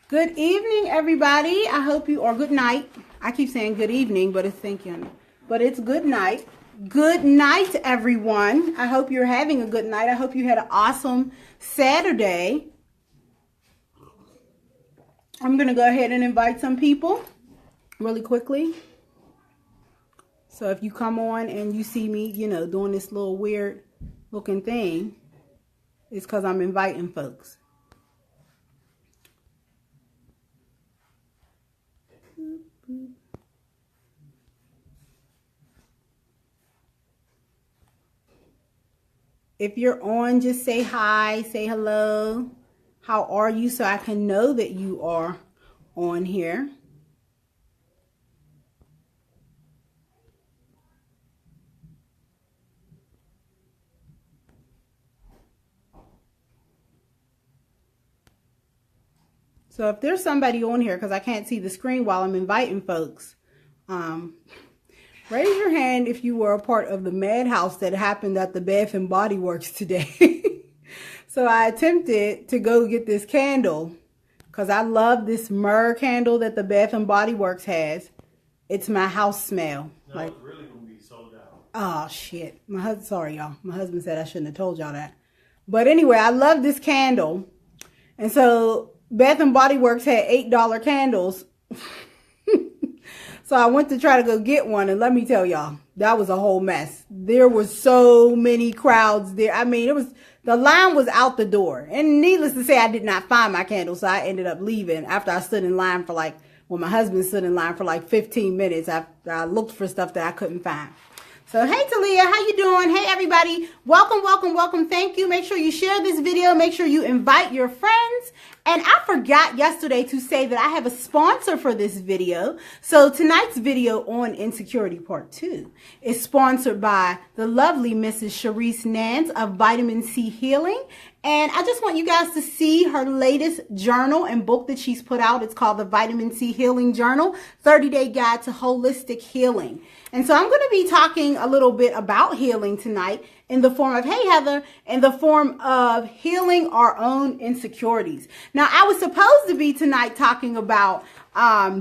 Good evening, everybody. I hope you, or good night. I keep saying good evening, but it's thinking, but it's good night. Good night, everyone. I hope you're having a good night. I hope you had an awesome Saturday. I'm going to go ahead and invite some people really quickly. So if you come on and you see me, doing this little weird looking thing, it's because I'm inviting folks. If you're on, just say hi, say hello. How are you? So I can know that you are on here. So if there's somebody on here, because I can't see the screen while I'm inviting folks, raise your hand if you were a part of the madhouse that happened at the Bath and Body Works today. So I attempted to go get this candle because I love this myrrh candle that the Bath and Body Works has. It's my house smell. No, it's really gonna be sold out. Oh shit! Sorry y'all. My husband said I shouldn't have told y'all that. But anyway, I love this candle, and so Bath and Body Works had $8 candles. So I went to try to go get one, and let me tell y'all, that was a whole mess. There were so many crowds there. I mean, the line was out the door. And needless to say, I did not find my candle, so I ended up leaving after I stood in line for my husband stood in line for 15 minutes after I looked for stuff that I couldn't find. So, hey, Talia, how you doing? Hey, everybody. Welcome, welcome, welcome. Thank you. Make sure you share this video. Make sure you invite your friends. And I forgot yesterday to say that I have a sponsor for this video. So tonight's video on Insecurity Part 2 is sponsored by the lovely Mrs. Sharice Nance of Vitamin C Healing. And I just want you guys to see her latest journal and book that she's put out. It's called the Vitamin C Healing Journal, 30-Day Guide to Holistic Healing. And so I'm going to be talking a little bit about healing tonight in the form of, hey, Heather, in the form of healing our own insecurities. Now, I was supposed to be tonight talking about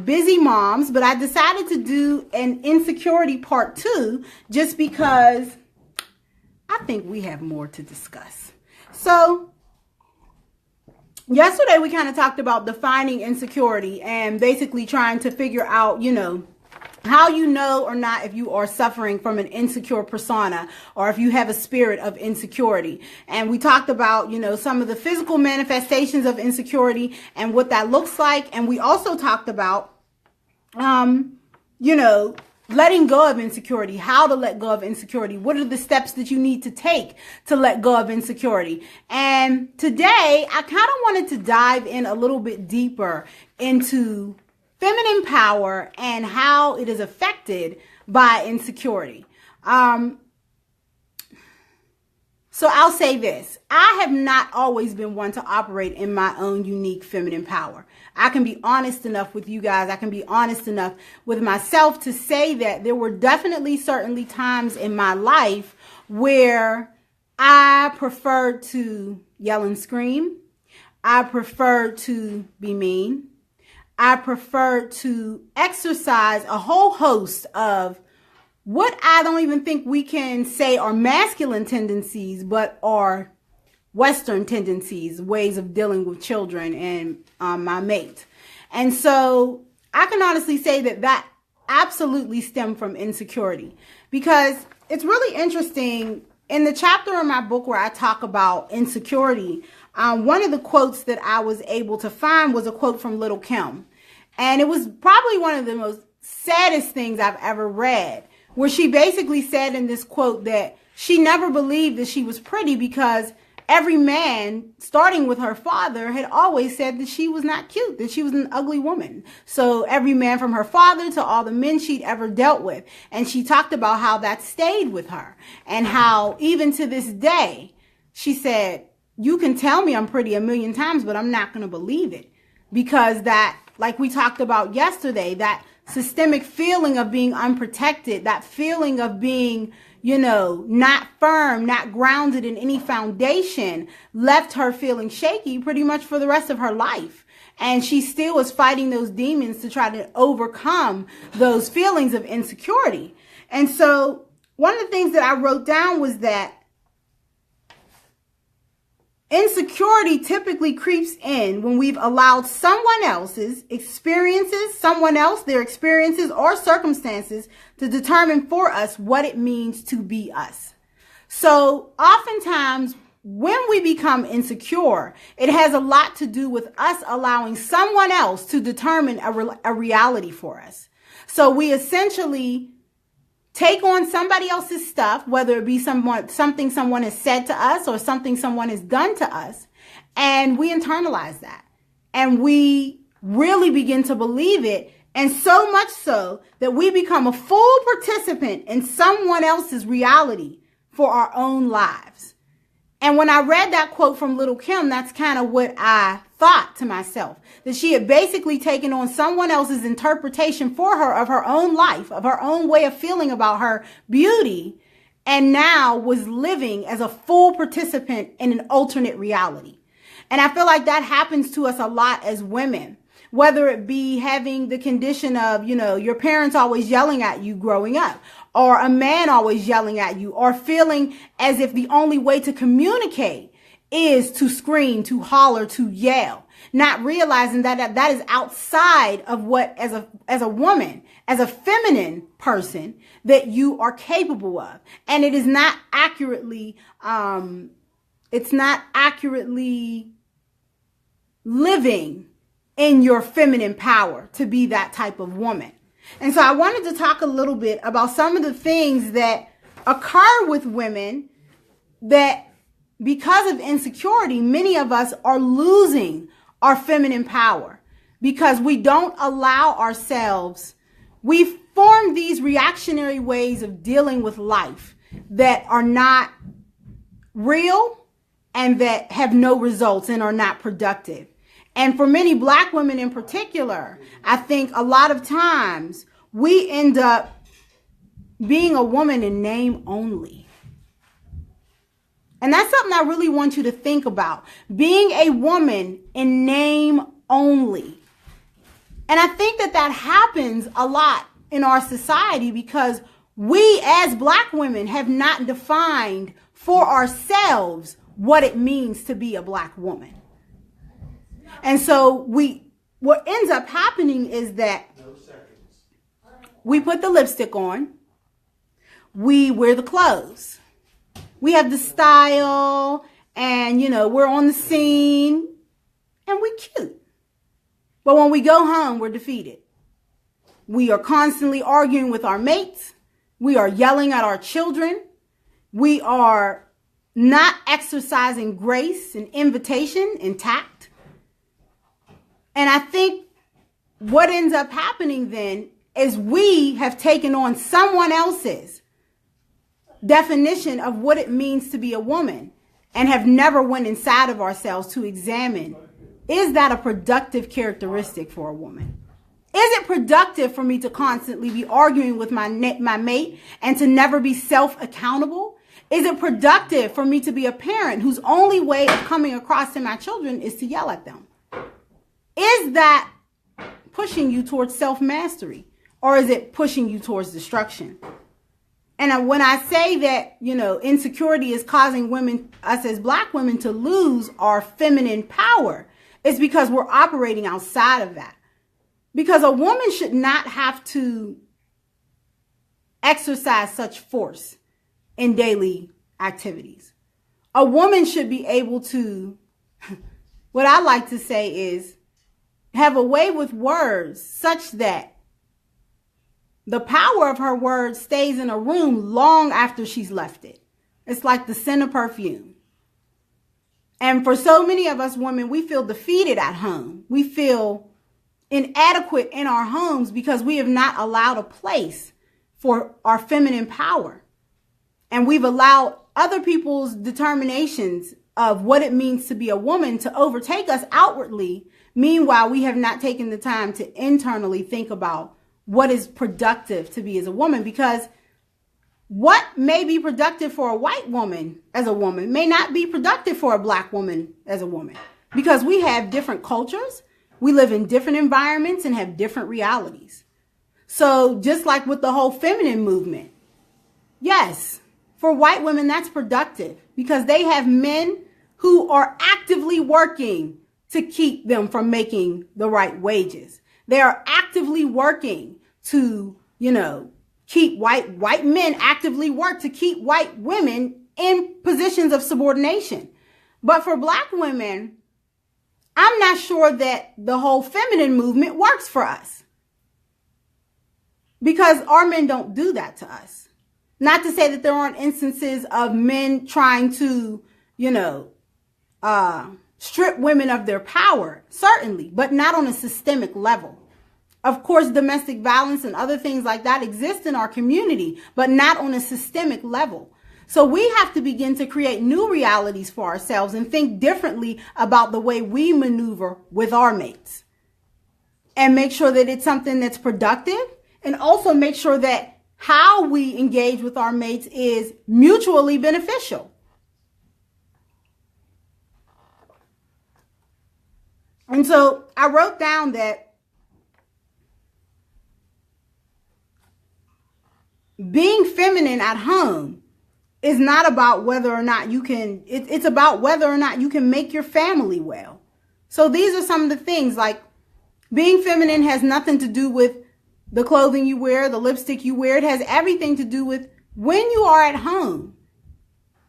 busy moms, but I decided to do an Insecurity Part 2 just because I think we have more to discuss. So yesterday we kind of talked about defining insecurity and basically trying to figure out, how you know or not if you are suffering from an insecure persona or if you have a spirit of insecurity. And we talked about, some of the physical manifestations of insecurity and what that looks like. And we also talked about, letting go of insecurity, how to let go of insecurity. What are the steps that you need to take to let go of insecurity? And today I kind of wanted to dive in a little bit deeper into feminine power and how it is affected by insecurity. So I'll say this. I have not always been one to operate in my own unique feminine power. I can be honest enough with you guys. I can be honest enough with myself to say that there were certainly times in my life where I preferred to yell and scream. I preferred to be mean. I prefer to exercise a whole host of what I don't even think we can say are masculine tendencies, but are Western tendencies, ways of dealing with children and my mate. And so I can honestly say that absolutely stemmed from insecurity, because it's really interesting. In the chapter in my book where I talk about insecurity, one of the quotes that I was able to find was a quote from Little Kim. And it was probably one of the most saddest things I've ever read, where she basically said in this quote that she never believed that she was pretty because every man, starting with her father, had always said that she was not cute, that she was an ugly woman. So every man from her father to all the men she'd ever dealt with. And she talked about how that stayed with her and how even to this day, she said, you can tell me I'm pretty a million times, but I'm not going to believe it, because that, like we talked about yesterday, that systemic feeling of being unprotected, that feeling of being, not firm, not grounded in any foundation, left her feeling shaky pretty much for the rest of her life. And she still was fighting those demons to try to overcome those feelings of insecurity. And so one of the things that I wrote down was that insecurity typically creeps in when we've allowed someone else's experiences, their experiences or circumstances to determine for us what it means to be us. So oftentimes when we become insecure, it has a lot to do with us allowing someone else to determine a reality for us. So we essentially take on somebody else's stuff, whether it be something someone has said to us or something someone has done to us, and we internalize that. And we really begin to believe it, and so much so that we become a full participant in someone else's reality for our own lives. And when I read that quote from Little Kim, that's kind of what I thought to myself, that she had basically taken on someone else's interpretation for her of her own life, of her own way of feeling about her beauty, and now was living as a full participant in an alternate reality. And I feel like that happens to us a lot as women, whether it be having the condition of, your parents always yelling at you growing up, or a man always yelling at you, or feeling as if the only way to communicate is to scream, to holler, to yell, not realizing that is outside of what, as a woman, as a feminine person, that you are capable of. And it is not accurately, living in your feminine power to be that type of woman. And so I wanted to talk a little bit about some of the things that occur with women that, because of insecurity, many of us are losing our feminine power because we don't allow ourselves. We've formed these reactionary ways of dealing with life that are not real and that have no results and are not productive. And for many Black women in particular, I think a lot of times we end up being a woman in name only. And that's something I really want you to think about. Being a woman in name only. And I think that happens a lot in our society because we as Black women have not defined for ourselves what it means to be a Black woman. And so what ends up happening is that we put the lipstick on, we wear the clothes, we have the style, and we're on the scene, and we're cute. But when we go home, we're defeated. We are constantly arguing with our mates. We are yelling at our children. We are not exercising grace and invitation and tact. And I think what ends up happening then is we have taken on someone else's definition of what it means to be a woman and have never went inside of ourselves to examine, is that a productive characteristic for a woman? Is it productive for me to constantly be arguing with my mate and to never be self-accountable? Is it productive for me to be a parent whose only way of coming across to my children is to yell at them? Is that pushing you towards self-mastery, or is it pushing you towards destruction? And when I say that, insecurity is causing us as Black women to lose our feminine power, it's because we're operating outside of that. Because a woman should not have to exercise such force in daily activities. A woman should be able to, what I like to say is, have a way with words such that the power of her words stays in a room long after she's left it. It's like the scent of perfume. And for so many of us women, we feel defeated at home. We feel inadequate in our homes because we have not allowed a place for our feminine power. And we've allowed other people's determinations of what it means to be a woman to overtake us outwardly. Meanwhile, we have not taken the time to internally think about what is productive to be as a woman, because What may be productive for a white woman as a woman may not be productive for a black woman as a woman, because we have different cultures, we live in different environments and have different realities. So just like with the whole feminine movement, yes, for white women, that's productive because they have men who are actively working to keep them from making the right wages. They are actively working to, keep white men actively work to keep white women in positions of subordination. But for black women, I'm not sure that the whole feminine movement works for us, because our men don't do that to us. Not to say that there aren't instances of men trying to, strip women of their power, certainly, but not on a systemic level. Of course, domestic violence and other things like that exist in our community, but not on a systemic level. So we have to begin to create new realities for ourselves and think differently about the way we maneuver with our mates, and make sure that it's something that's productive, and also make sure that how we engage with our mates is mutually beneficial. And so I wrote down that being feminine at home is not about whether or not you can, it's about whether or not you can make your family well. So these are some of the things, like being feminine has nothing to do with the clothing you wear, the lipstick you wear. It has everything to do with when you are at home.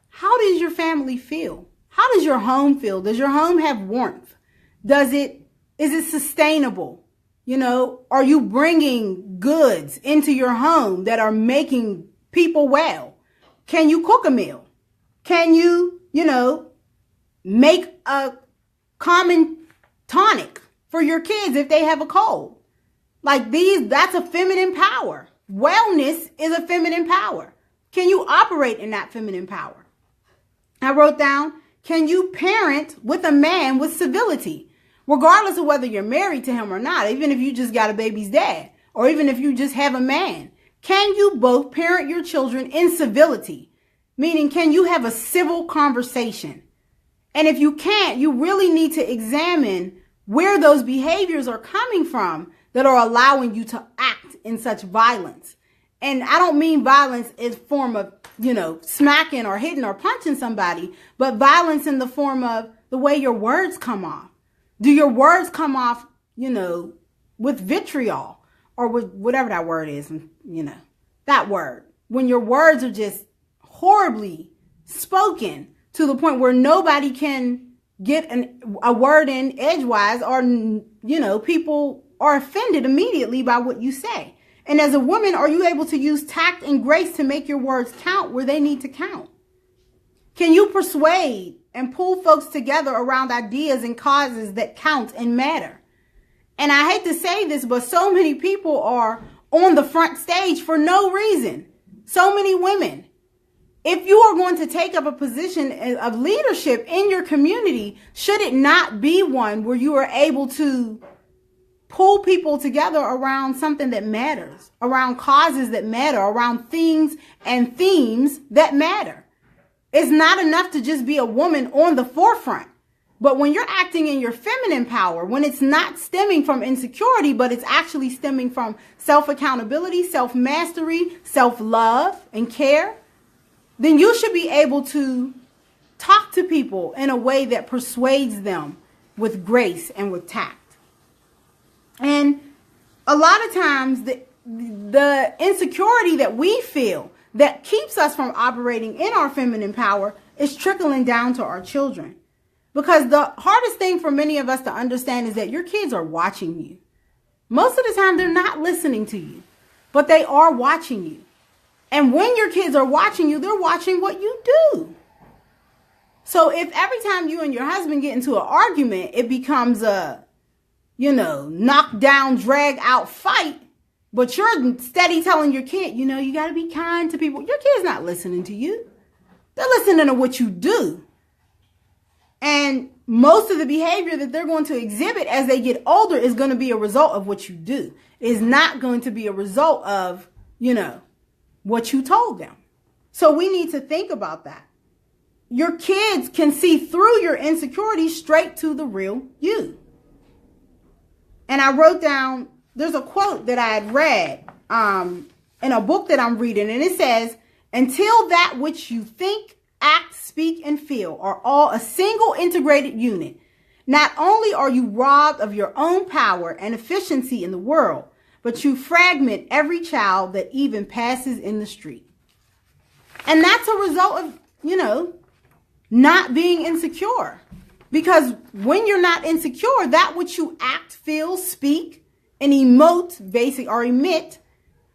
How does your family feel? How does your home feel? Does your home have warmth? Is it sustainable? Are you bringing goods into your home that are making people well? Can you cook a meal? Can you, make a common tonic for your kids if they have a cold? That's a feminine power. Wellness is a feminine power. Can you operate in that feminine power? I wrote down, can you parent with a man with civility, regardless of whether you're married to him or not, even if you just got a baby's dad, or even if you just have a man? Can you both parent your children in civility? Meaning, can you have a civil conversation? And if you can't, you really need to examine where those behaviors are coming from that are allowing you to act in such violence. And I don't mean violence in form of, smacking or hitting or punching somebody, but violence in the form of the way your words come off. Do your words come off, with vitriol or with whatever that word is, that word? When your words are just horribly spoken to the point where nobody can get a word in edgewise, or, people are offended immediately by what you say. And as a woman, are you able to use tact and grace to make your words count where they need to count? Can you persuade and pull folks together around ideas and causes that count and matter? And I hate to say this, but so many people are on the front stage for no reason. So many women. If you are going to take up a position of leadership in your community, should it not be one where you are able to pull people together around something that matters, around causes that matter, around things and themes that matter? It's not enough to just be a woman on the forefront. But when you're acting in your feminine power, when it's not stemming from insecurity, but it's actually stemming from self-accountability, self-mastery, self-love, and care, then you should be able to talk to people in a way that persuades them with grace and with tact. And a lot of times the insecurity that we feel that keeps us from operating in our feminine power is trickling down to our children. Because the hardest thing for many of us to understand is that your kids are watching you. Most of the time, they're not listening to you, but they are watching you. And when your kids are watching you, they're watching what you do. So if every time you and your husband get into an argument, it becomes a, knock down, drag out fight, but you're steady telling your kid, you got to be kind to people. Your kid's not listening to you. They're listening to what you do. And most of the behavior that they're going to exhibit as they get older is going to be a result of what you do. It is not going to be a result of, what you told them. So we need to think about that. Your kids can see through your insecurities straight to the real you. And I wrote down, there's a quote that I had read in a book that I'm reading, and it says, until that which you think, act, speak, and feel are all a single integrated unit, not only are you robbed of your own power and efficiency in the world, but you fragment every child that even passes in the street. And that's a result of, not being insecure. Because when you're not insecure, that which you act, feel, speak, and emit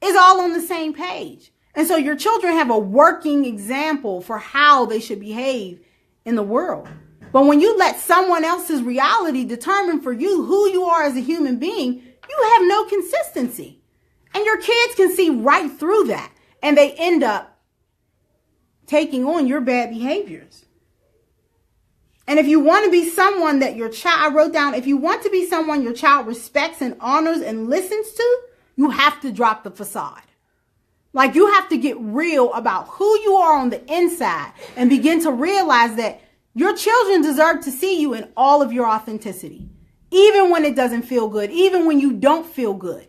is all on the same page. And so your children have a working example for how they should behave in the world. But when you let someone else's reality determine for you who you are as a human being, you have no consistency. And your kids can see right through that. And they end up taking on your bad behaviors. And if you want to be someone that your child, I wrote down, if you want to be someone your child respects and honors and listens to, you have to drop the facade. Like, you have to get real about who you are on the inside and begin to realize that your children deserve to see you in all of your authenticity, even when it doesn't feel good, even when you don't feel good,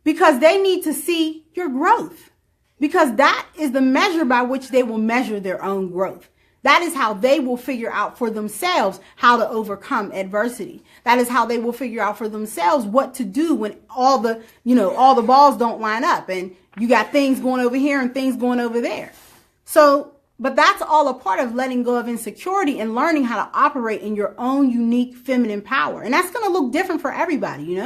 because they need to see your growth, because that is the measure by which they will measure their own growth. That is how they will figure out for themselves how to overcome adversity. That is how they will figure out for themselves what to do when all the balls don't line up and you got things going over here and things going over there. So, but that's all a part of letting go of insecurity and learning how to operate in your own unique feminine power. And that's going to look different for everybody,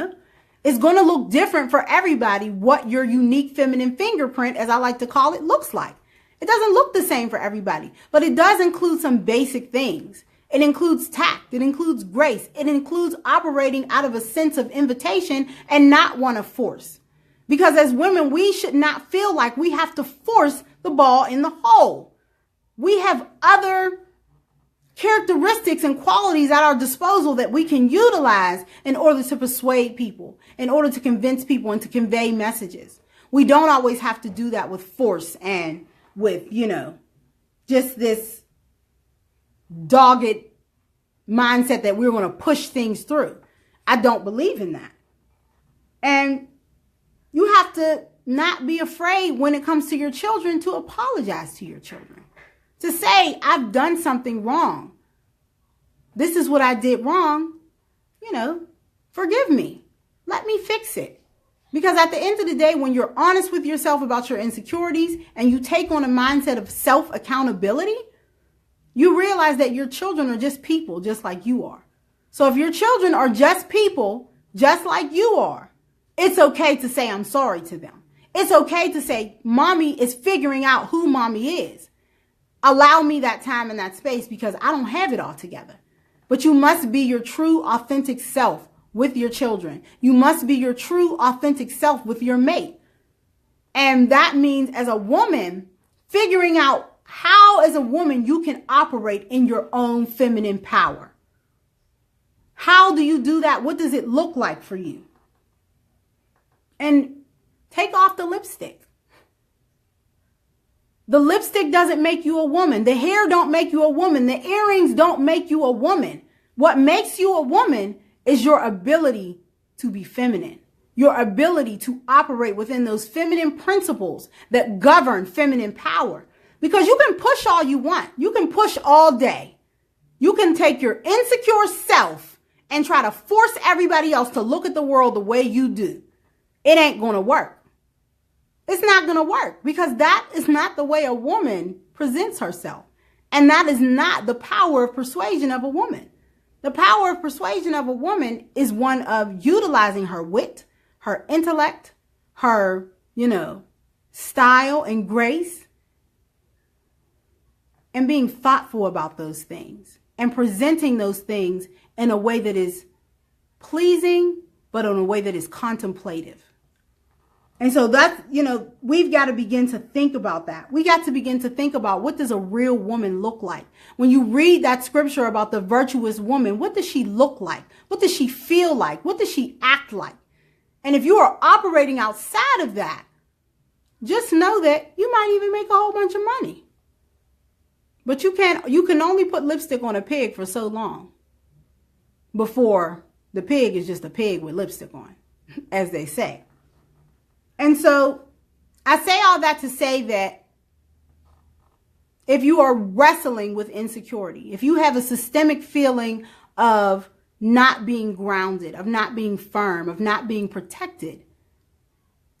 It's going to look different for everybody what your unique feminine fingerprint, as I like to call it, looks like. It doesn't look the same for everybody, but it does include some basic things. It includes tact. It includes grace. It includes operating out of a sense of invitation and not one of force. Because as women, we should not feel like we have to force the ball in the hole. We have other characteristics and qualities at our disposal that we can utilize in order to persuade people, in order to convince people and to convey messages. We don't always have to do that with force and with, just this dogged mindset that we're going to push things through. I don't believe in that. And you have to not be afraid when it comes to your children to apologize to your children. To say, I've done something wrong. This is what I did wrong. Forgive me. Let me fix it. Because at the end of the day, when you're honest with yourself about your insecurities and you take on a mindset of self-accountability, you realize that your children are just people just like you are. So if your children are just people just like you are, it's okay to say I'm sorry to them. It's okay to say mommy is figuring out who mommy is. Allow me that time and that space because I don't have it all together. But you must be your true, authentic self with your children. You must be your true, authentic self with your mate. And that means as a woman, figuring out how as a woman you can operate in your own feminine power. How do you do that? What does it look like for you? And take off the lipstick. The lipstick doesn't make you a woman. The hair don't make you a woman. The earrings don't make you a woman. What makes you a woman is your ability to be feminine. Your ability to operate within those feminine principles that govern feminine power. Because you can push all you want. You can push all day. You can take your insecure self and try to force everybody else to look at the world the way you do. It ain't going to work. It's not going to work because that is not the way a woman presents herself. And that is not the power of persuasion of a woman. The power of persuasion of a woman is one of utilizing her wit, her intellect, her, style and grace, and being thoughtful about those things and presenting those things in a way that is pleasing, but in a way that is contemplative. And so that's, we've got to begin to think about that. We got to begin to think about what does a real woman look like? When you read that scripture about the virtuous woman, what does she look like? What does she feel like? What does she act like? And if you are operating outside of that, just know that you might even make a whole bunch of money. But you can only put lipstick on a pig for so long before the pig is just a pig with lipstick on, as they say. And so I say all that to say that if you are wrestling with insecurity, if you have a systemic feeling of not being grounded, of not being firm, of not being protected,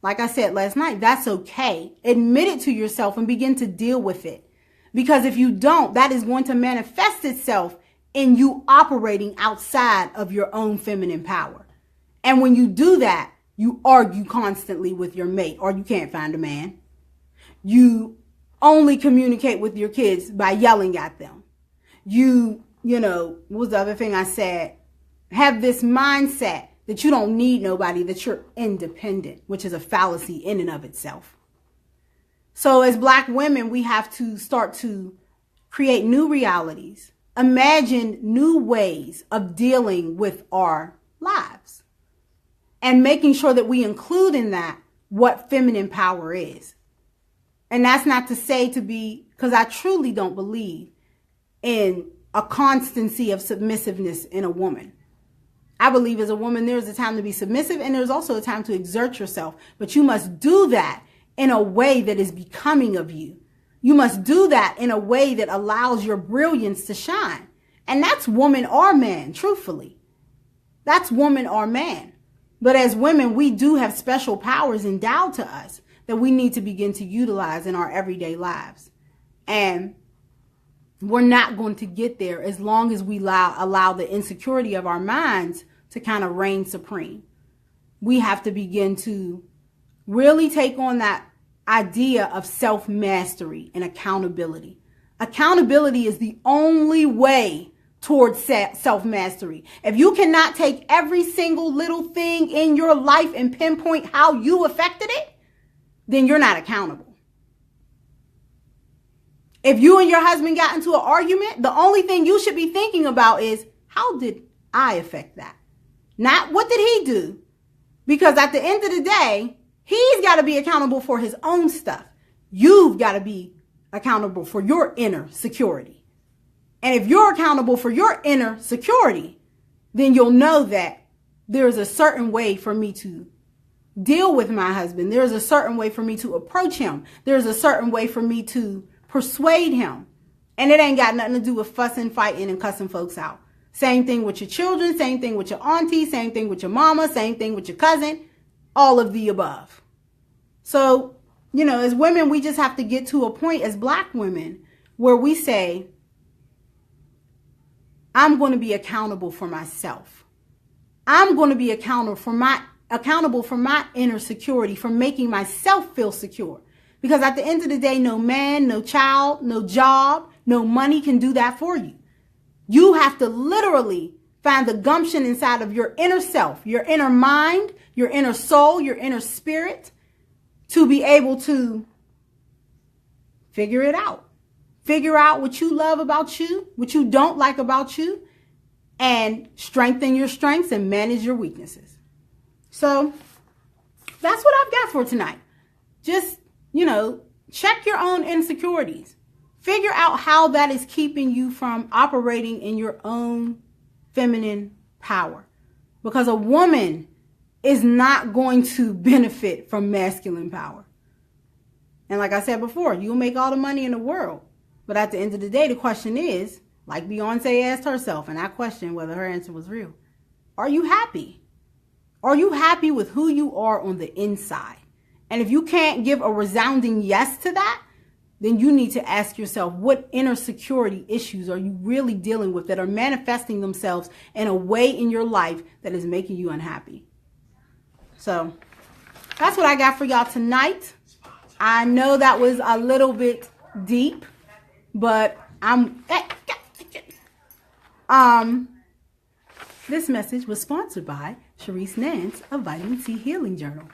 like I said last night, that's okay. Admit it to yourself and begin to deal with it. Because if you don't, that is going to manifest itself in you operating outside of your own feminine power. And when you do that, you argue constantly with your mate, or you can't find a man. You only communicate with your kids by yelling at them. You know, what was the other thing I said? Have this mindset that you don't need nobody, that you're independent, which is a fallacy in and of itself. So as Black women, we have to start to create new realities, imagine new ways of dealing with our lives, and making sure that we include in that what feminine power is. And that's not to say to be, because I truly don't believe in a constancy of submissiveness in a woman. I believe as a woman, there's a time to be submissive and there's also a time to exert yourself. But you must do that in a way that is becoming of you. You must do that in a way that allows your brilliance to shine. And that's woman or man, truthfully. That's woman or man. But as women, we do have special powers endowed to us that we need to begin to utilize in our everyday lives. And we're not going to get there as long as we allow the insecurity of our minds to kind of reign supreme. We have to begin to really take on that idea of self-mastery and accountability. Accountability is the only way towards self-mastery. If you cannot take every single little thing in your life and pinpoint how you affected it, then you're not accountable. If you and your husband got into an argument, the only thing you should be thinking about is, how did I affect that? Not what did he do? Because at the end of the day, he's got to be accountable for his own stuff. You've got to be accountable for your inner security. And if you're accountable for your inner security, then you'll know that there's a certain way for me to deal with my husband. There's a certain way for me to approach him. There's a certain way for me to persuade him. And it ain't got nothing to do with fussing, fighting, and cussing folks out. Same thing with your children, same thing with your auntie, same thing with your mama, same thing with your cousin, all of the above. So, you know, as women, we just have to get to a point as Black women where we say, I'm going to be accountable for myself. I'm going to be accountable for my inner security, for making myself feel secure. Because at the end of the day, no man, no child, no job, no money can do that for you. You have to literally find the gumption inside of your inner self, your inner mind, your inner soul, your inner spirit, to be able to figure it out. Figure out what you love about you, what you don't like about you, and strengthen your strengths and manage your weaknesses. So that's what I've got for tonight. Just, you know, check your own insecurities. Figure out how that is keeping you from operating in your own feminine power. Because a woman is not going to benefit from masculine power. And like I said before, you'll make all the money in the world. But at the end of the day, the question is, like Beyonce asked herself, and I question whether her answer was real, are you happy? Are you happy with who you are on the inside? And if you can't give a resounding yes to that, then you need to ask yourself, what inner security issues are you really dealing with that are manifesting themselves in a way in your life that is making you unhappy? So that's what I got for y'all tonight. I know that was a little bit deep, but this message was sponsored by Sharice Nance of Vitamin C Healing Journal.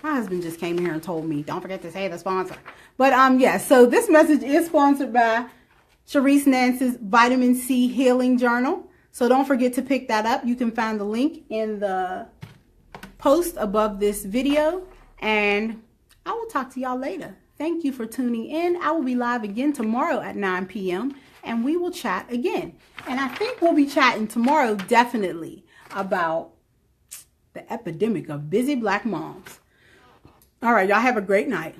My husband just came here and told me, don't forget to say the sponsor. But yeah, so this message is sponsored by Sharice Nance's Vitamin C Healing Journal. So don't forget to pick that up. You can find the link in the post above this video. And I will talk to y'all later. Thank you for tuning in. I will be live again tomorrow at 9 p.m. and we will chat again. And I think we'll be chatting tomorrow definitely about the epidemic of busy Black moms. All right, y'all have a great night.